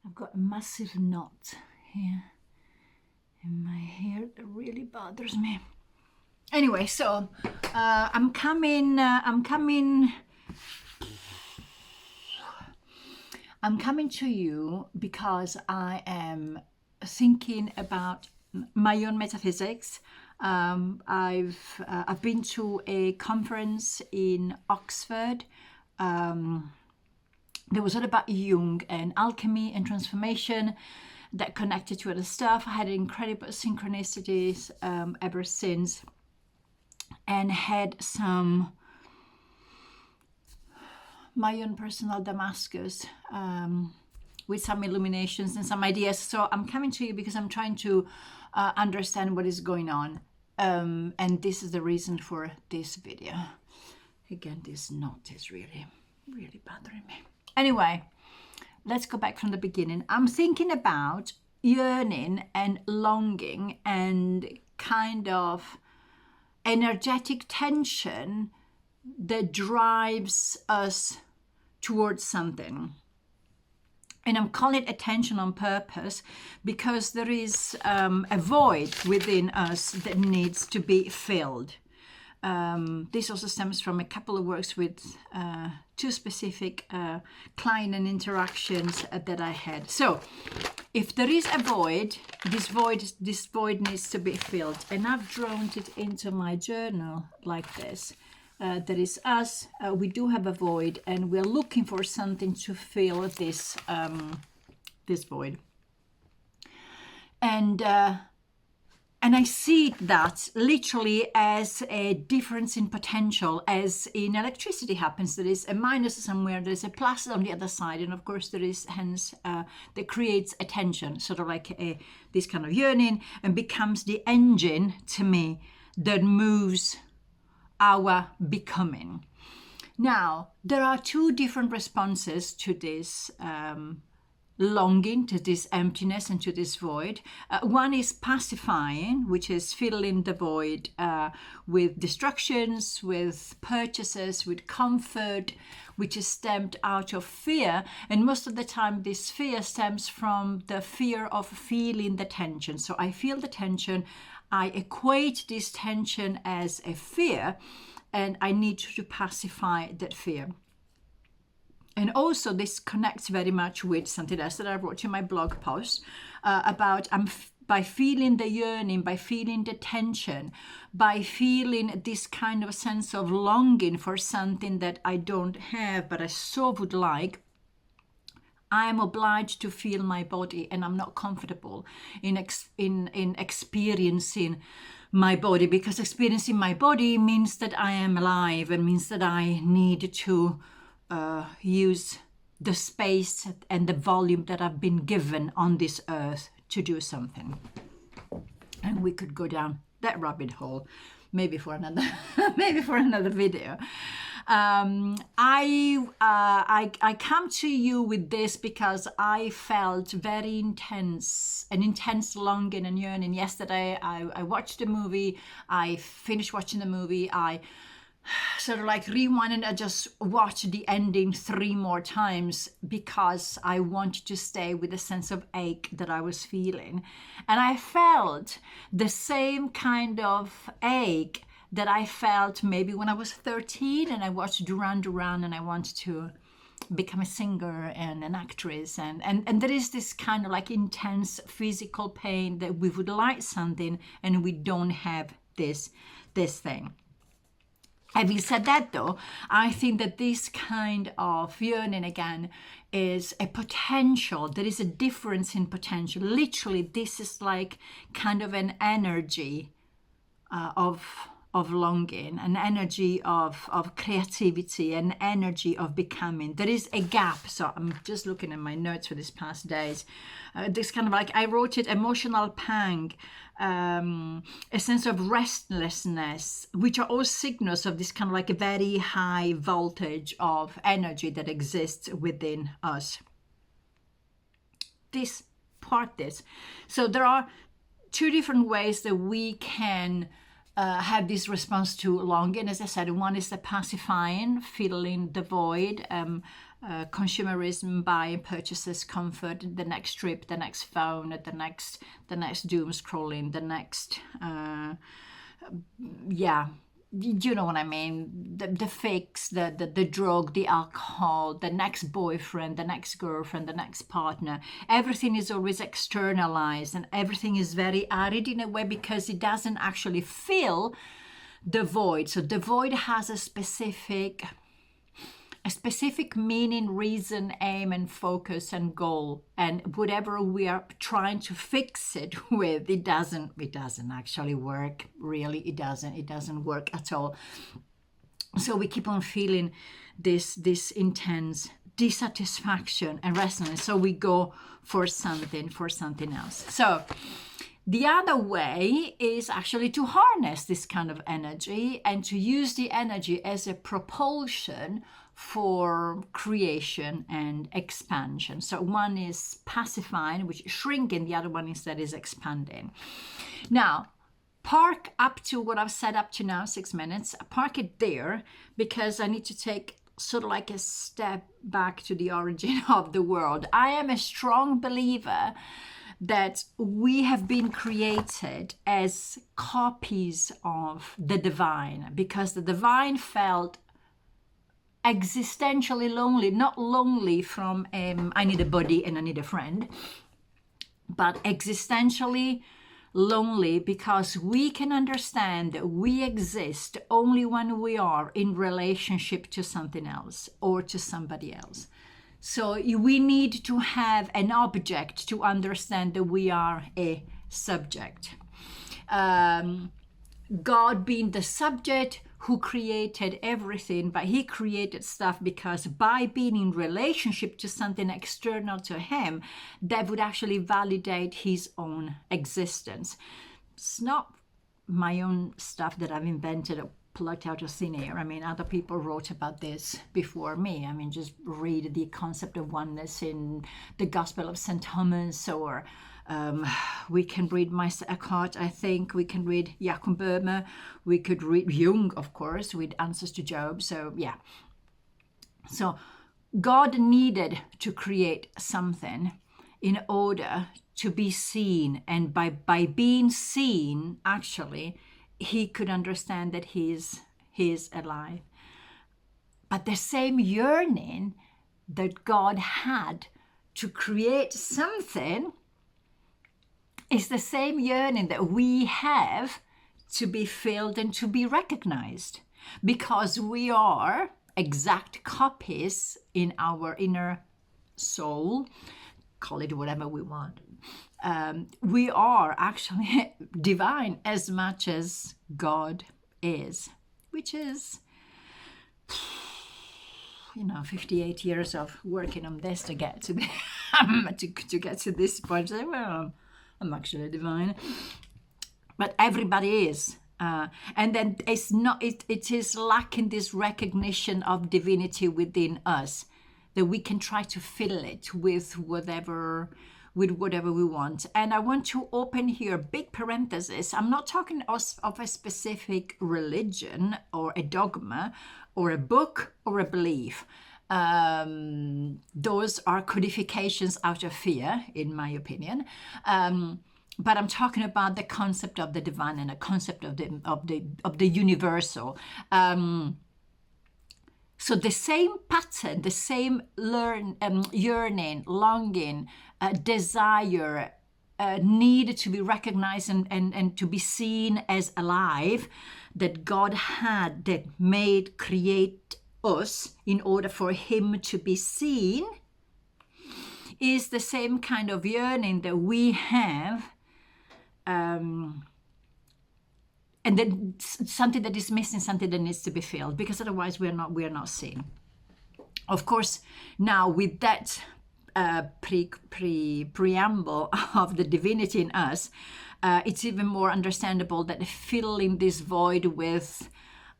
I've got a massive knot here in my hair that really bothers me. Anyway, so I'm coming to you because I am thinking about my own metaphysics. I've been to a conference in Oxford. There was all about Jung and alchemy and transformation that connected to other stuff. I had incredible synchronicities ever since, and had my own personal Damascus with some illuminations and some ideas. So I'm coming to you because I'm trying to understand what is going on. And this is the reason for this video. Again, this knot is really, really bothering me. Anyway, let's go back from the beginning. I'm thinking about yearning and longing and kind of energetic tension that drives us towards something. And I'm calling it attention on purpose because there is a void within us that needs to be filled. This also stems from a couple of works with two specific client and interactions that I had. So if there is a void, this void needs to be filled. And I've drawn it into my journal like this. That is us. We do have a void, and we're looking for something to fill this void. And I see that literally as a difference in potential, as in electricity happens. There is a minus somewhere, there's a plus on the other side, and of course there is hence that creates a tension, sort of like this kind of yearning, and becomes the engine to me that moves our becoming. Now, there are two different responses to this longing, to this emptiness and to this void. One is pacifying, which is filling the void with distractions, with purchases, with comfort, which is stemmed out of fear. And most of the time this fear stems from the fear of feeling the tension. So I feel the tension, I equate this tension as a fear, and I need to pacify that fear. And also this connects very much with something else that I wrote in my blog post about by feeling the yearning, by feeling the tension, by feeling this kind of sense of longing for something that I don't have but I so would like, I am obliged to feel my body, and I'm not comfortable in experiencing my body, because experiencing my body means that I am alive and means that I need to use the space and the volume that I've been given on this earth to do something. And we could go down that rabbit hole maybe for another video. I come to you with this because I felt very intense longing and yearning. Yesterday I watched the movie, I finished watching the movie, I sort of like rewind and I just watched the ending 3 more times because I wanted to stay with the sense of ache that I was feeling. And I felt the same kind of ache that I felt maybe when I was 13 and I watched Duran Duran and I wanted to become a singer and an actress. And there is this kind of like intense physical pain that we would like something and we don't have this thing. Having said that though, I think that this kind of yearning again is a potential. There is a difference in potential. Literally, this is like kind of an energy of longing, an energy of creativity, an energy of becoming. There is a gap. So I'm just looking at my notes for these past days. This kind of like, I wrote it, emotional pang, a sense of restlessness, which are all signals of this kind of like a very high voltage of energy that exists within us. So there are 2 different ways that we can have this response to longing. As I said, one is the pacifying, filling the void, consumerism, buying, purchases, comfort, the next trip, the next phone, the next doom scrolling, the next you know what I mean, the fix, the drug, the alcohol, the next boyfriend, the next girlfriend, the next partner. Everything is always externalized, and everything is very arid in a way because it doesn't actually fill the void. So the void has a specific meaning, reason, aim, and focus and goal. And whatever we are trying to fix it with, it doesn't actually work. Really, it doesn't work at all. So we keep on feeling this intense dissatisfaction and restlessness. So we go for something else. So the other way is actually to harness this kind of energy and to use the energy as a propulsion for creation and expansion. So one is pacifying, which is shrinking, the other one instead is expanding. Now, park up to what I've said up to now, 6 minutes, park it there because I need to take sort of like a step back to the origin of the world. I am a strong believer that we have been created as copies of the divine, because the divine felt existentially lonely, not lonely from I need a buddy and I need a friend, but existentially lonely because we can understand that we exist only when we are in relationship to something else or to somebody else. So we need to have an object to understand that we are a subject. God being the subject who created everything, but he created stuff because by being in relationship to something external to him, that would actually validate his own existence. It's not my own stuff that I've invented or plucked out of thin air. I mean, other people wrote about this before me. I mean, just read the concept of oneness in the Gospel of St. Thomas, or we can read Meister Eckhart, I think. We can read Jacob Boehme. We could read Jung, of course, with Answers to Job. So, yeah. So, God needed to create something in order to be seen. And by being seen, actually, he could understand that he's alive. But the same yearning that God had to create something is the same yearning that we have to be filled and to be recognized, because we are exact copies in our inner soul, call it whatever we want. We are actually divine as much as God is, which is, 58 years of working on this to get to to get to this point. So, well, I'm actually divine, but everybody is, and then it's not. It is lacking this recognition of divinity within us, that we can try to fill it with whatever we want. And I want to open here big parenthesis. I'm not talking of a specific religion or a dogma or a book or a belief. Those are codifications out of fear, in my opinion. But I'm talking about the concept of the divine and the concept of the universal. So the same pattern, the same yearning, longing, desire, need to be recognized and to be seen as alive, that God had, that create us in order for him to be seen, is the same kind of yearning that we have, and then something that is missing, something that needs to be filled, because otherwise we are not seen. Of course, now with that preamble of the divinity in us, it's even more understandable that filling this void with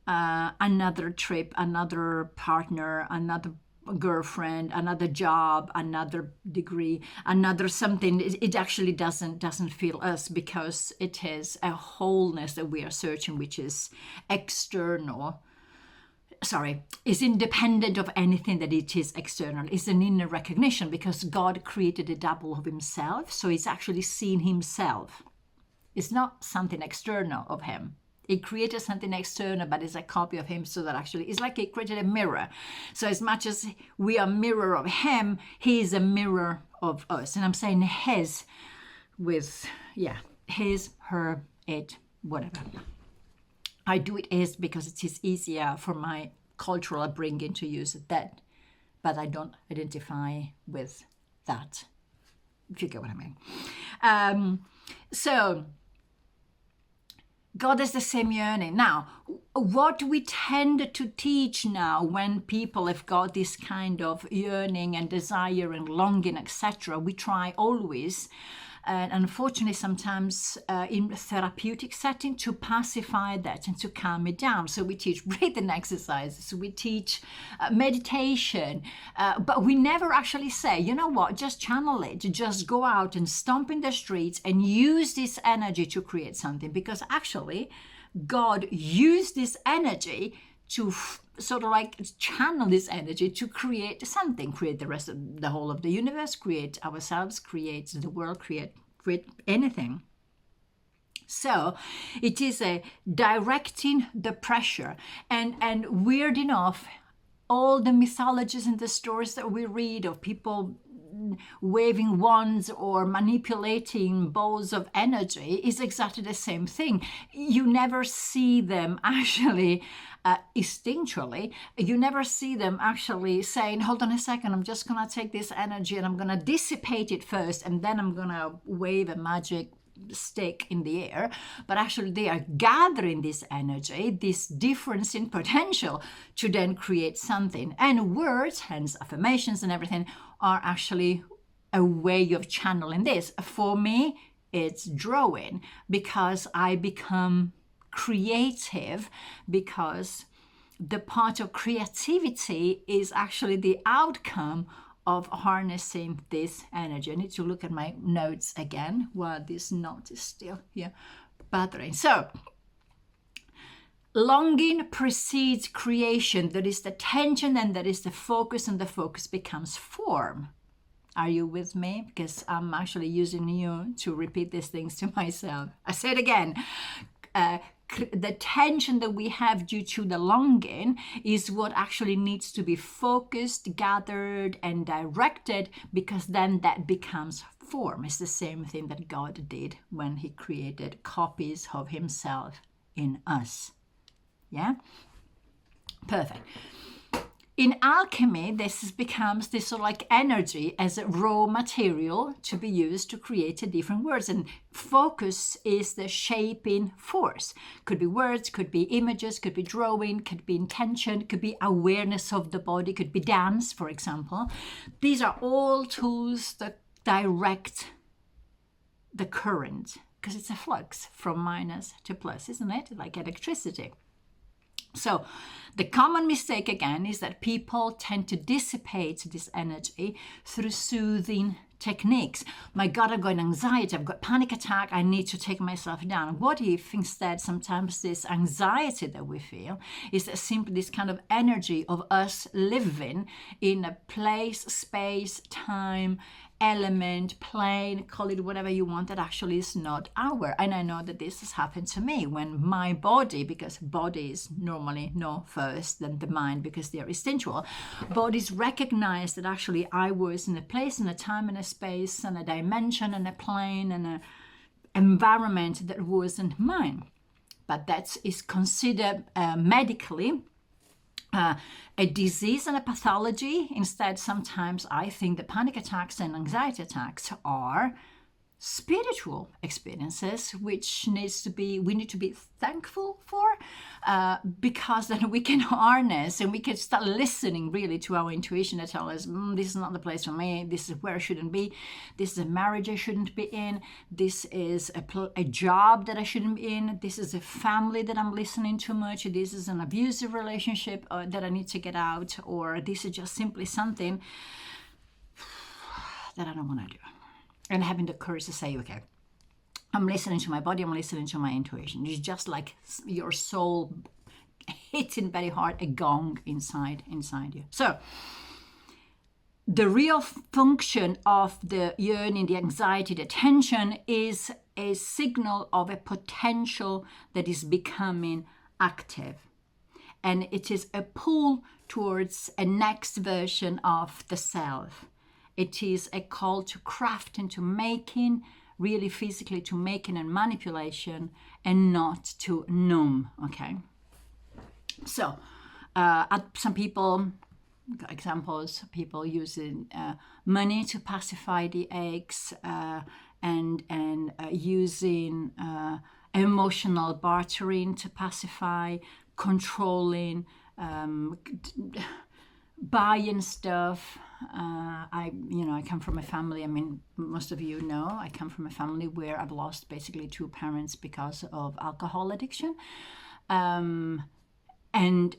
another trip, another partner, another girlfriend, another job, another degree, another something, it actually doesn't fill us, because it is a wholeness that we are searching, which is external. is independent of anything that it is external. It's an inner recognition, because God created a double of himself. So he's actually seen himself. It's not something external of him. He created something external, but it's a copy of him, so that actually it's like he created a mirror. So as much as we are mirror of him, he is a mirror of us. And I'm saying his with, his, her, it, whatever. I do it is because it is easier for my cultural upbringing to use that, but I don't identify with that, if you get what I mean. So God is the same yearning. Now, what we tend to teach now when people have got this kind of yearning and desire and longing, etc., we try always, and unfortunately sometimes in therapeutic setting, to pacify that and to calm it down. So we teach breathing exercises, we teach meditation, but we never actually say, you know what, just channel it, just go out and stomp in the streets and use this energy to create something. Because actually God used this energy to sort of like channel this energy to create something, create the whole of the universe, create ourselves, create the world, create anything. So it is a directing the pressure. And weird enough, all the mythologies and the stories that we read of people waving wands or manipulating balls of energy is exactly the same thing. You never see them actually instinctually. You never see them actually saying, hold on a second, I'm just going to take this energy and I'm going to dissipate it first, and then I'm going to wave a magic stick in the air. But actually they are gathering this energy, this difference in potential, to then create something. And words, hence affirmations and everything, are actually a way of channeling this. For me, it's drawing, because I become creative, because the part of creativity is actually the outcome of harnessing this energy. I need to look at my notes again while this note is still here bothering. So, longing precedes creation. There is the tension and there is the focus, and the focus becomes form. Are you with me? Because I'm actually using you to repeat these things to myself. I say it again. The tension that we have due to the longing is what actually needs to be focused, gathered, and directed, because then that becomes form. It's the same thing that God did when he created copies of himself in us. Yeah? Perfect. In alchemy, this becomes this sort of like energy as a raw material to be used to create different words. And focus is the shaping force. Could be words, could be images, could be drawing, could be intention, could be awareness of the body, could be dance, for example. These are all tools that direct the current, because it's a flux from minus to plus, isn't it? Like electricity. So the common mistake again is that people tend to dissipate this energy through soothing techniques. My God, I've got anxiety, I've got panic attack, I need to take myself down. What if instead sometimes this anxiety that we feel is simply this kind of energy of us living in a place, space, time, element, plane, call it whatever you want, that actually is not our. And I know that this has happened to me when my body, because bodies normally know first than the mind because they are instinctual, bodies recognize that actually I was in a place and a time and a space and a dimension and a plane and an environment that wasn't mine. But that is considered medically a disease and a pathology. Instead, sometimes I think that panic attacks and anxiety attacks are spiritual experiences, which we need to be thankful for, because then we can harness and we can start listening really to our intuition that tells us, this is not the place for me, this is where I shouldn't be, this is a marriage I shouldn't be in, this is a job that I shouldn't be in, this is a family that I'm listening too much, this is an abusive relationship that I need to get out, or this is just simply something that I don't want to do. And having the courage to say, okay, I'm listening to my body, I'm listening to my intuition. It's just like your soul hitting very hard, a gong inside you. So the real function of the yearning, the anxiety, the tension is a signal of a potential that is becoming active. And it is a pull towards a next version of the self. It is a call to crafting, to making, really physically to making and manipulation, and not to numb, okay? So some people, examples, people using money to pacify the aches, and using emotional bartering to pacify, controlling, buying stuff. I come from a family, I mean, most of you know, I come from a family where I've lost basically 2 parents because of alcohol addiction. And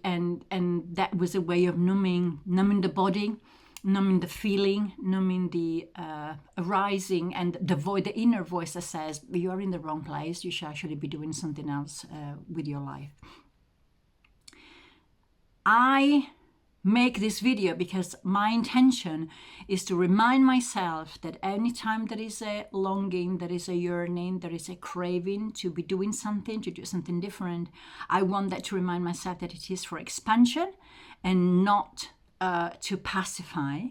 that was a way of numbing the body, numbing the feeling, numbing the arising, and the inner voice that says, you are in the wrong place, you should actually be doing something else with your life. I make this video because my intention is to remind myself that anytime there is a longing, there is a yearning, there is a craving to be doing something, to do something different, I want that to remind myself that it is for expansion and not to pacify,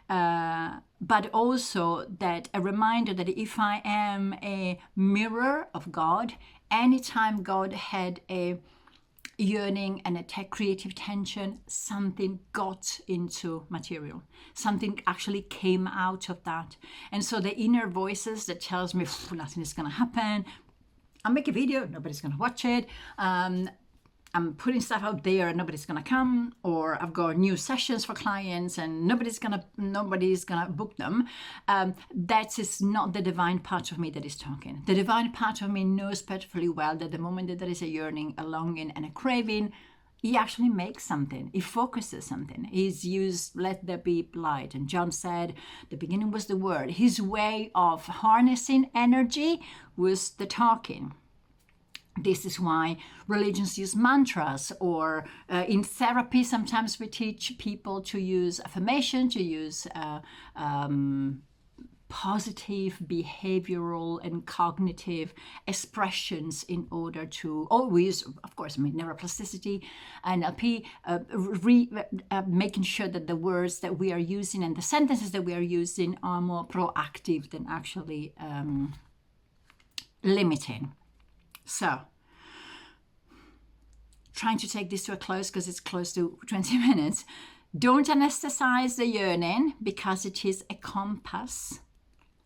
but also that a reminder that if I am a mirror of God, anytime God had a yearning and a creative tension, something got into material, something actually came out of that. And so the inner voices that tells me nothing is going to happen, I'll make a video, nobody's going to watch it, I'm putting stuff out there and nobody's going to come, or I've got new sessions for clients and nobody's going to book them. That is not the divine part of me that is talking. The divine part of me knows perfectly well that the moment that there is a yearning, a longing, and a craving, he actually makes something. He focuses something. He's used, let there be light. And John said, the beginning was the word. His way of harnessing energy was the talking. This is why religions use mantras, or in therapy, sometimes we teach people to use affirmation, to use positive behavioral and cognitive expressions in order to always, of course, neuroplasticity, NLP, making sure that the words that we are using and the sentences that we are using are more proactive than actually limiting. So, trying to take this to a close because it's close to 20 minutes. Don't anesthetize the yearning because it is a compass.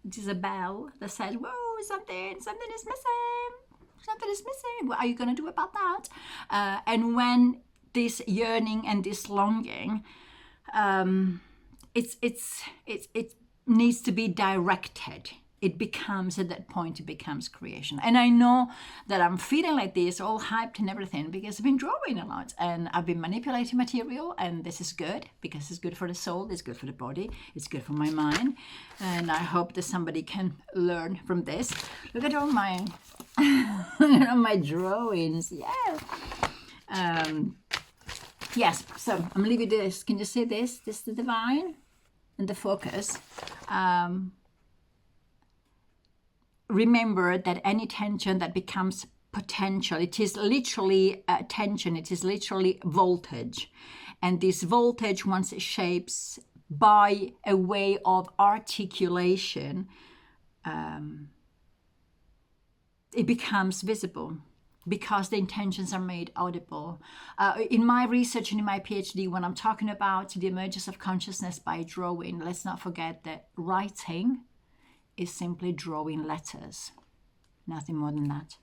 It is a bell that says, whoa, something is missing. Something is missing. What are you going to do about that? And when this yearning and this longing, it needs to be directed. It becomes, at that point, it becomes creation. And I know that I'm feeling like this, all hyped and everything, because I've been drawing a lot and I've been manipulating material, and this is good because it's good for the soul, it's good for the body, it's good for my mind. And I hope that somebody can learn from this. Look at all my, my drawings. Yeah. Yes, so I'm leaving this. Can you see this? This is the divine and the focus. Remember that any tension that becomes potential, it is literally tension, it is literally voltage. And this voltage, once it shapes by a way of articulation, it becomes visible because the intentions are made audible. In my research and in my PhD, when I'm talking about the emergence of consciousness by drawing, let's not forget that writing is simply drawing letters, nothing more than that.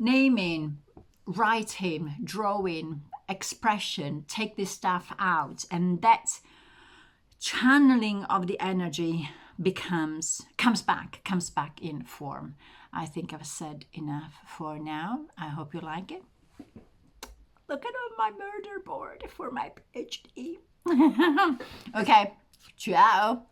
Naming, writing, drawing, expression, take this stuff out, and that channeling of the energy comes back in form. I think I've said enough for now. I hope you like it. Look at all my murder board for my PhD. Okay, ciao.